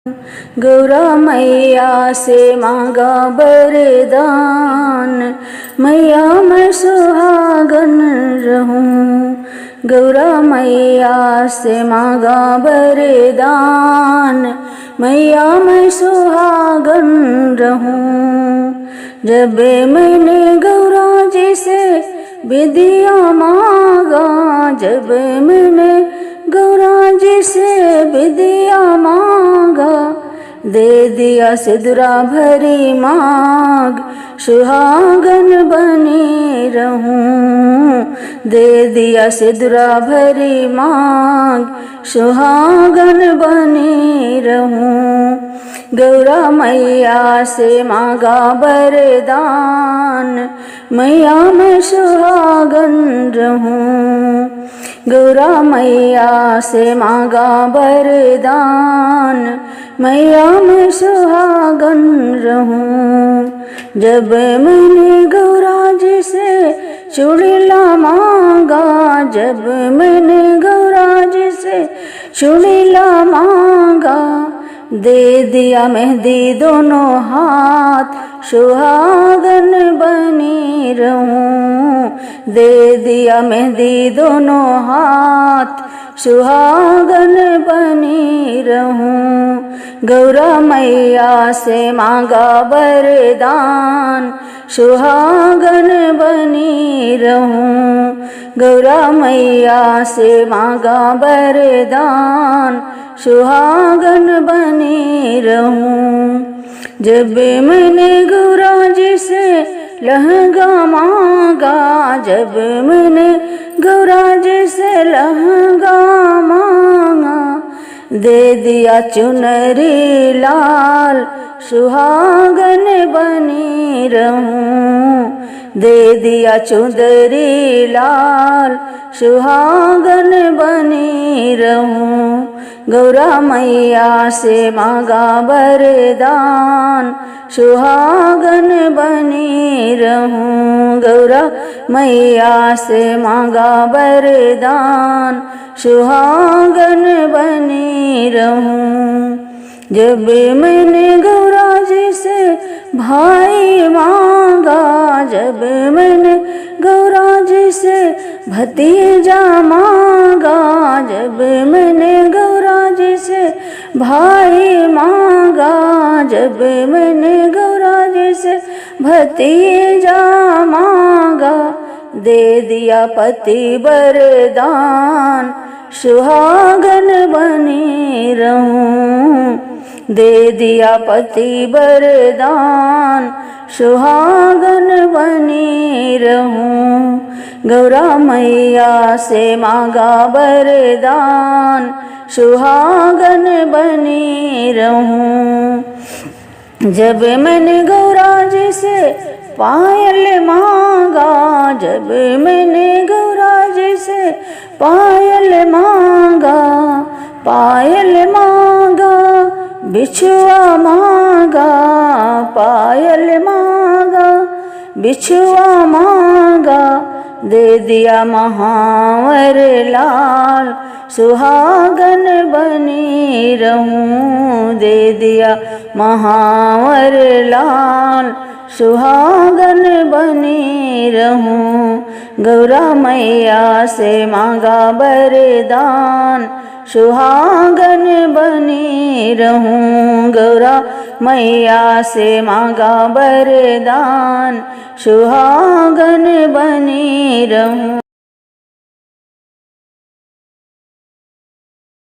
गौरा मैया से मांगा वरदान, मैया मैं सुहागन रहूं। गौरा मैया से मांगा वरदान, मैया मैं सुहागन रहूं। जब मैंने गौरा जी से विद्या मांगा, जब मैंने गौरा जी से विद्या मांगा, दे दिया सिदरा भरी मांग, सुहागन बनी रहूं। दे दिया सिदरा भरी मांग, सुहागन बनी रहूं। गौरा मैया से मांगा वरदान, मैया मैं सुहागन रहूं। गौरा मैया से मांगा वरदान, मैया मैं सुहागन रहूं। जब मैंने गौरा जी से चूड़ीला मांगा, जब मैंने गौरा जी से चूड़ीला मांगा, दे दिया मेहंदी दोनों हाथ, सुहागन बनी रहूं। दे दिया मेहंदी दोनों हाथ, सुहागन बनी रहूं। गौरा मैया से मांगा वरदान, सुहागन बनी रहूं। गौरा मैया से मांगा वरदान, सुहागन बनी रहूं। जब मैंने गौरा जी से लहंगा मांगा, जब मैंने गौरा जी से लहंगा मांगा, दे दिया चुनरी लाल, सुहागन बनी रहूं। दे दिया चुंदरी लाल, सुहागन बनी रहूं। गौरा मैया से मांगा वरदान, सुहागन बनी रहूं। गौरा मैया से मांगा वरदान, सुहागन बनी रहूं। जब मैंने गौरा जी से भाई मांगा, जब मैंने गौरा जी से भतीजा मांगा, जब मैंने गौरा जी से भाई मांगा, जब मैंने गौरा जी से भतीजा मांगा, दे दिया पति वरदान, सुहागन बनी रहूं। दे दिया पति वरदान, सुहागन बनी रहूं। गौरा मैया से मांगा वरदान, सुहागन बनी रहूं। जब मैंने गौरा जी से पायल मांगा, जब मैंने गौरा जी से पायल मांगा, पायल मांगा, बिछुआ मांगा, पायल मांगा, बिछुआ मांगा, दे दिया महावर लाल, सुहागन बनी रहूं। दे दिया महावर लाल, सुहागन बनी रहूं। गौरा मैया से मांगा वरदान, सुहागन बनी रहूं। गौरा मैया से मांगा वरदान, सुहागन बनी रहूं।